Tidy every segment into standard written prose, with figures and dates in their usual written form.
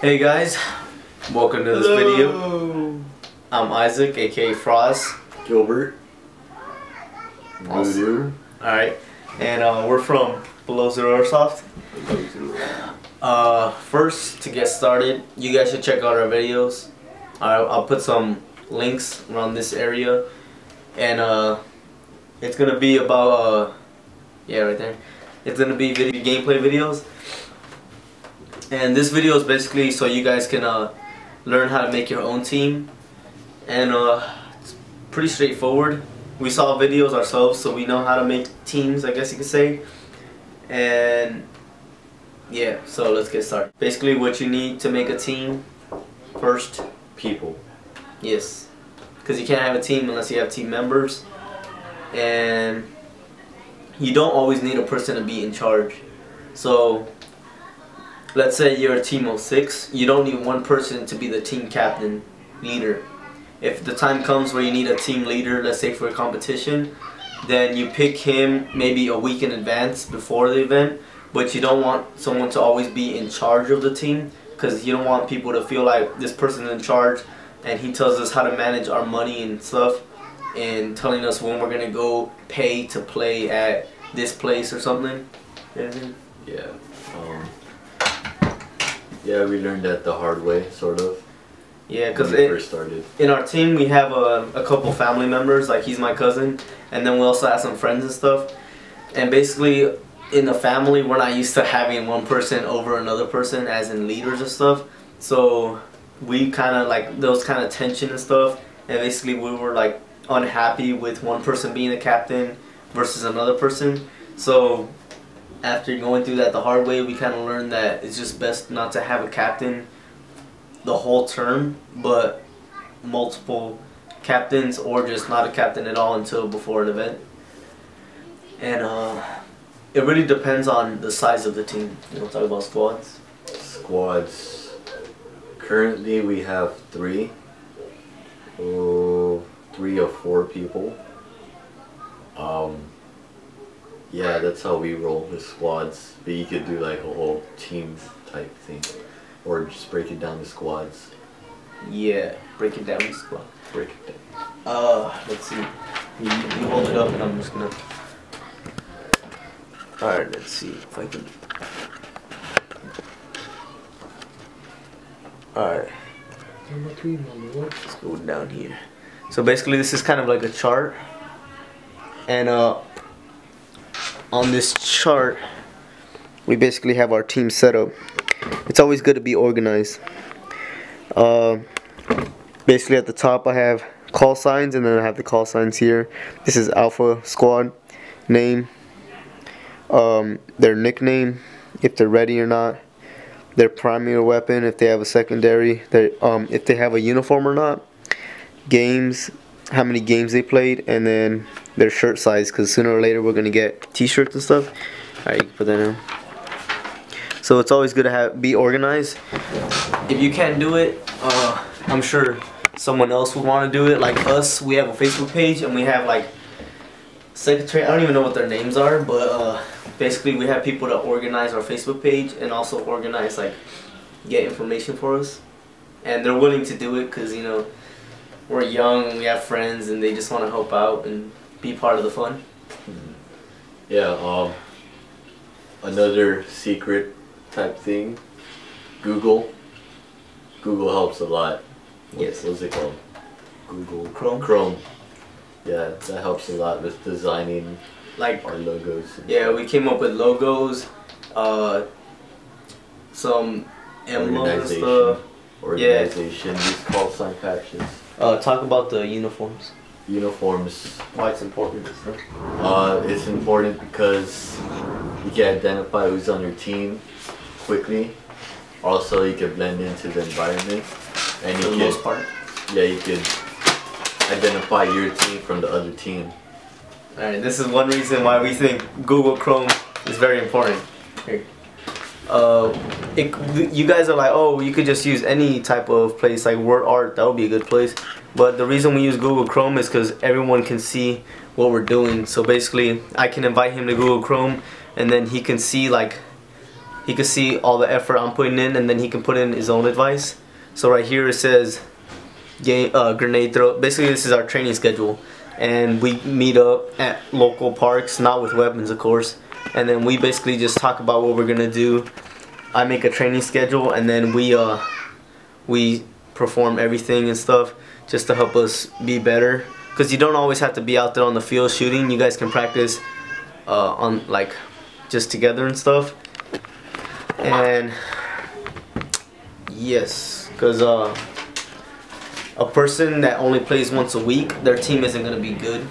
Hey guys, welcome to this video. I'm Isaac, aka Frost. Gilbert. Voodoo. Alright, and we're from BelowZeroAirsoft. First, to get started, you guys should check out our videos. I'll put some links around this area, and it's gonna be about yeah, right there. It's gonna be video gameplay videos. And this video is basically so you guys can learn how to make your own team, and it's pretty straightforward. We saw videos ourselves, so we know how to make teams, I guess you could say. And yeah, so let's get started. Basically, what you need to make a team first, people. Yes, because you can't have a team unless you have team members, and you don't always need a person to be in charge. So let's say you're a team of 6, you don't need one person to be the team captain, leader. If the time comes where you need a team leader, let's say for a competition, then you pick him maybe a week in advance before the event, but you don't want someone to always be in charge of the team, because you don't want people to feel like this person's in charge and he tells us how to manage our money and stuff, and telling us when we're going to go pay to play at this place or something. Yeah. Yeah, we learned that the hard way, sort of. Yeah, because first started. In our team we have a couple family members, like he's my cousin, and then we also have some friends and stuff. And basically, in the family, we're not used to having one person over another person, as in leaders and stuff. So we kind of like those kind of tension and stuff. And basically, we were like unhappy with one person being a captain versus another person. So after going through that the hard way, we kind of learned that it's just best not to have a captain the whole term, but multiple captains, or just not a captain at all until before an event. And it really depends on the size of the team. You want to talk about squads? Squads. Currently we have 3. 3 or 4 people. Yeah, that's how we roll with squads. But you could do like a whole team type thing, or just break it down to squads. Yeah, break it down to squad. Break it down. Let's see. You hold it up, and I'm just gonna. All right, let's see if I can. All right. Let's go down here. So basically, this is kind of like a chart, and on this chart, we basically have our team set up. It's always good to be organized. Basically at the top I have call signs, and then I have the call signs here. This is Alpha Squad name, their nickname, if they're ready or not, their primary weapon, if they have a secondary, if they have a uniform or not, games, how many games they played, and then their shirt size, because sooner or later we're going to get t-shirts and stuff. Alright, you can put that in. So it's always good to be organized. If you can't do it, I'm sure someone else would want to do it. Like us, we have a Facebook page, and we have like secretary, I don't even know what their names are, but basically we have people that organize our Facebook page, and also organize, like, get information for us. And they're willing to do it because, you know, we're young, we have friends, and they just want to help out and be part of the fun. Yeah, another secret type thing, Google helps a lot. Yes. What's it called? Google Chrome. Yeah, that helps a lot with designing like our logos. Yeah, we came up with logos, some emblems and stuff. Organization. These call sign patches. Talk about the uniforms. Uniforms. Why it's important and stuff. It's important because you can identify who's on your team quickly. Also, you can blend into the environment, and For the most part. Yeah, you can identify your team from the other team. Alright, this is one reason why we think Google Chrome is very important. Here. You guys are like, oh, you could just use any type of place like WordArt, that would be a good place. But the reason we use Google Chrome is because everyone can see what we're doing. So basically, I can invite him to Google Chrome, and then he can see like he can see all the effort I'm putting in, and then he can put in his own advice. So right here it says grenade throw. Basically this is our training schedule, and we meet up at local parks, not with weapons of course, and then we basically just talk about what we're gonna do. I make a training schedule, and then we perform everything and stuff just to help us be better, because you don't always have to be out there on the field shooting. You guys can practice on like just together and stuff. And yes, because a person that only plays once a week, their team isn't gonna be good.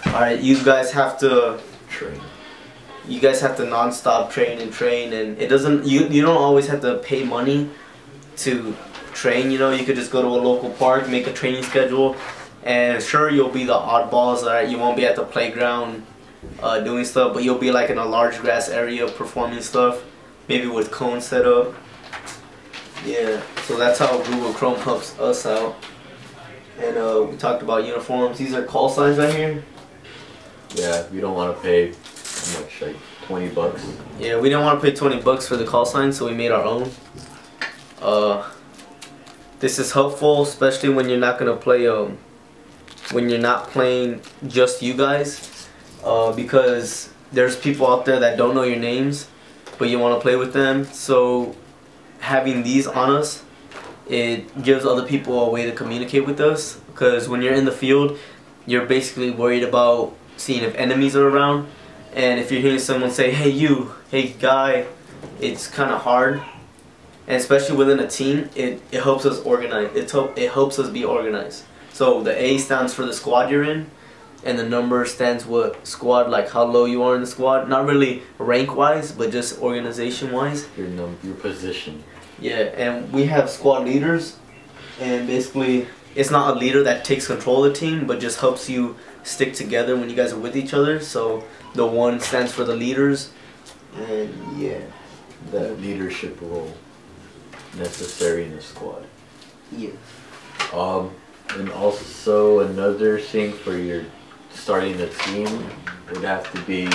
Alright, you guys have to train. You guys have to non-stop train, and it doesn't, you don't always have to pay money to train. You know, you could just go to a local park, make a training schedule, and sure, you'll be the oddballs. Alright, you won't be at the playground doing stuff, but you'll be like in a large grass area performing stuff, maybe with cones set up. Yeah, so that's how Google Chrome helps us out. And we talked about uniforms. These are call signs right here. Yeah, we don't want to pay how much, like 20 bucks. Yeah, we didn't want to pay 20 bucks for the call signs, so we made our own. This is helpful, especially when you're not gonna play when you're not playing just you guys, because there's people out there that don't know your names, but you want to play with them. So having these on us, it gives other people a way to communicate with us, because when you're in the field, you're basically worried about seeing if enemies are around, and if you're hearing someone say, hey you, hey guy, it's kind of hard. And especially within a team, it helps us organize. It helps us be organized. So the A stands for the squad you're in, and the number stands what squad, like how low you are in the squad. Not really rank wise, but just organization wise. Your position. Yeah, and we have squad leaders, and basically it's not a leader that takes control of the team, but just helps you stick together when you guys are with each other. So the 1 stands for the leaders, and yeah, that leadership role necessary in the squad. Yeah. And also another thing for your starting a team would have to be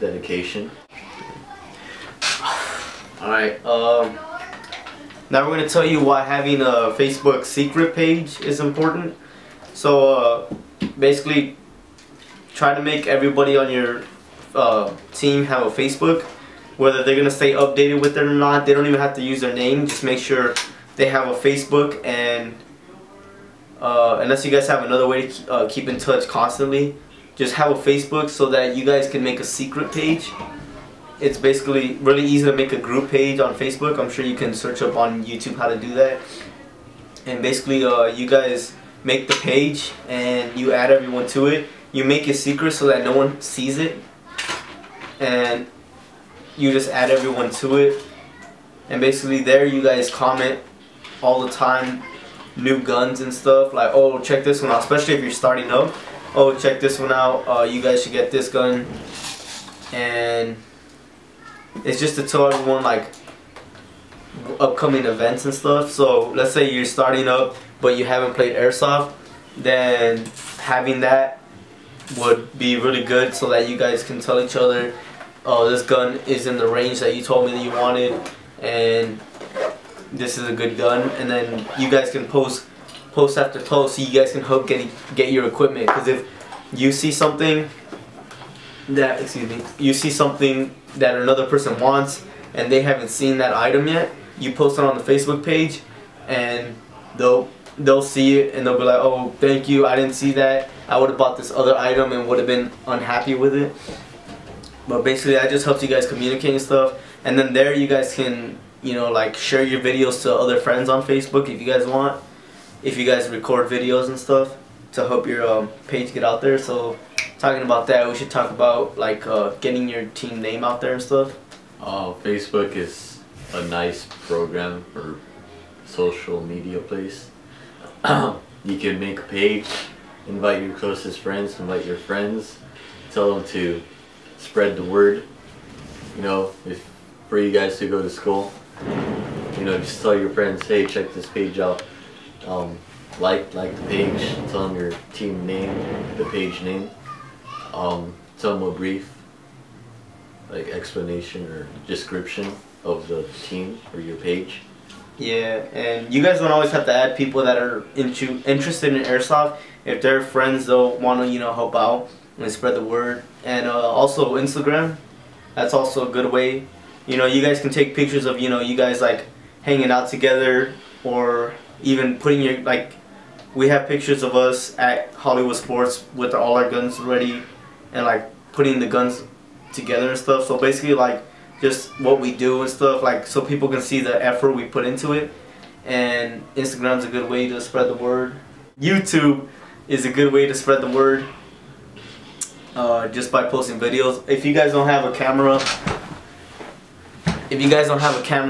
dedication. Alright, now we're going to tell you why having a Facebook secret page is important. So basically try to make everybody on your team have a Facebook. Whether they're going to stay updated with it or not, they don't even have to use their name. Just make sure they have a Facebook, and unless you guys have another way to keep in touch constantly, just have a Facebook so that you guys can make a secret page. It's basically really easy to make a group page on Facebook. I'm sure you can search up on YouTube how to do that. And basically you guys make the page and you add everyone to it. You make it secret so that no one sees it, and you just add everyone to it. And basically there you guys comment all the time new guns and stuff, like, oh, check this one out, especially if you're starting up. Oh, check this one out, you guys should get this gun. And it's just to tell everyone like upcoming events and stuff. So let's say you're starting up but you haven't played airsoft, then having that would be really good so that you guys can tell each other, oh, this gun is in the range that you told me that you wanted, and this is a good gun. And then you guys can post after post, so you guys can help get your equipment. Because if you see something that, that another person wants and they haven't seen that item yet, you post it on the Facebook page, and they'll see it and they'll be like, oh, thank you, I didn't see that, I would have bought this other item and would have been unhappy with it. But basically that just helps you guys communicate and stuff. And then there you guys can, you know, like share your videos to other friends on Facebook if you guys want. If you guys record videos and stuff to help your page get out there. So talking about that, we should talk about like getting your team name out there and stuff. Facebook is a nice program or social media place. You can make a page, invite your closest friends, invite your friends, tell them to spread the word. You know, if for you guys to go to school, you know, just tell your friends, hey, check this page out. Like the page, tell them your team name, the page name. Tell them a brief like explanation or description of the team or your page. Yeah, and you guys don't always have to add people that are interested in airsoft. If they're friends, they'll want to help out and spread the word. And also Instagram, that's also a good way. You guys can take pictures of you guys like hanging out together, or even putting your we have pictures of us at Hollywood Sports with all our guns ready and like putting the guns together and stuff. So basically like just what we do and stuff, like so people can see the effort we put into it. And Instagram's a good way to spread the word. YouTube is a good way to spread the word, just by posting videos. If you guys don't have a camera,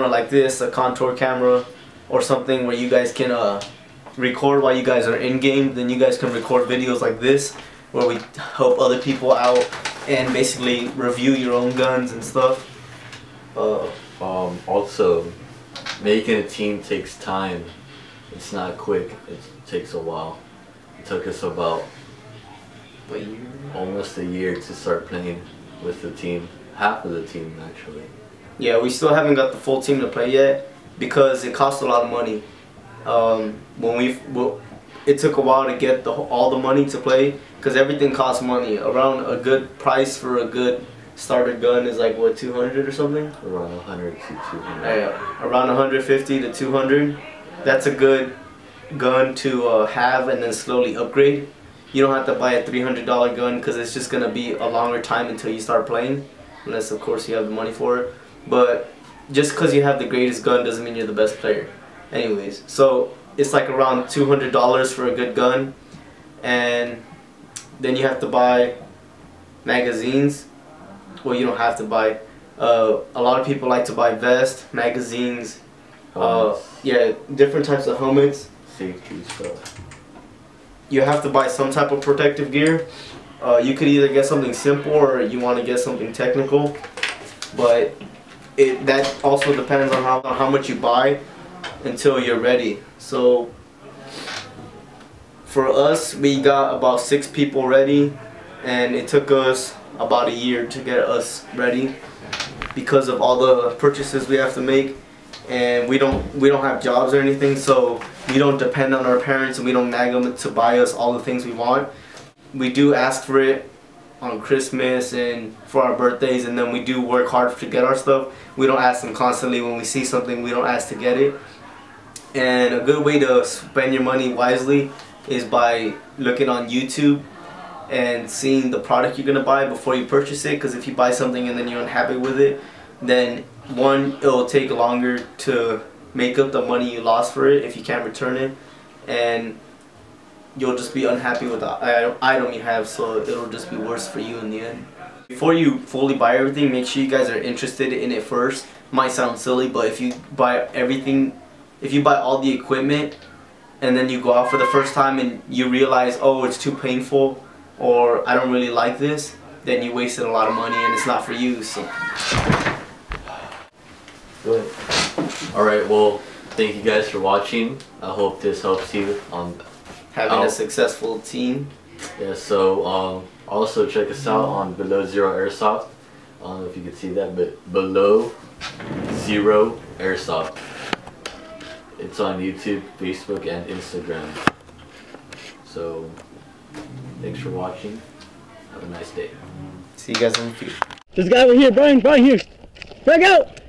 like this, a contour camera or something where you guys can record while you guys are in game, then you guys can record videos like this where we help other people out and basically review your own guns and stuff. Also, making a team takes time. It's not quick. It takes a while. It took us about almost a year to start playing with the team. Half of the team, actually. Yeah, we still haven't got the full team to play yet because it costs a lot of money. It took a while to get all the money to play because everything costs money. Around a good price for a good starter gun is like what, 200 or something? Around 100 to 200. Yeah, around 150 to 200. That's a good gun to have and then slowly upgrade. You don't have to buy a $300 gun because it's just gonna be a longer time until you start playing, unless of course you have the money for it. But just because you have the greatest gun doesn't mean you're the best player. Anyways, so it's like around $200 for a good gun, and then you have to buy magazines. Well, you don't have to buy. A lot of people like to buy vests, magazines, yeah, different types of helmets. Safety stuff. You have to buy some type of protective gear. You could either get something simple or you want to get something technical, but that also depends on how much you buy until you're ready. So for us, we got about 6 people ready, and it took us about a year to get us ready because of all the purchases we have to make. And we don't have jobs or anything, so we don't depend on our parents and we don't nag them to buy us all the things we want. We do ask for it on Christmas and for our birthdays, and then we do work hard to get our stuff. We don't ask them constantly. When we see something, we don't ask to get it. And a good way to spend your money wisely is by looking on YouTube and seeing the product you're gonna buy before you purchase it, because if you buy something and then you're unhappy with it, then one, it'll take longer to make up the money you lost for it if you can't return it, and you'll just be unhappy with the item you have, so it'll just be worse for you in the end. Before you fully buy everything, make sure you guys are interested in it first. Might sound silly, but if you buy everything, if you buy all the equipment and then you go out for the first time and you realize, oh, it's too painful, or I don't really like this, then you wasted a lot of money and it's not for you. So go ahead. Alright, well, thank you guys for watching. I hope this helps you on having a successful team. Yeah, so also check us out on BelowZeroAirsoft. I don't know if you can see that, but BelowZeroAirsoft. It's on YouTube, Facebook, and Instagram. So, thanks for watching. Have a nice day. See you guys in the future. This guy over here, Brian here. Frag out!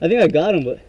I think I got him, but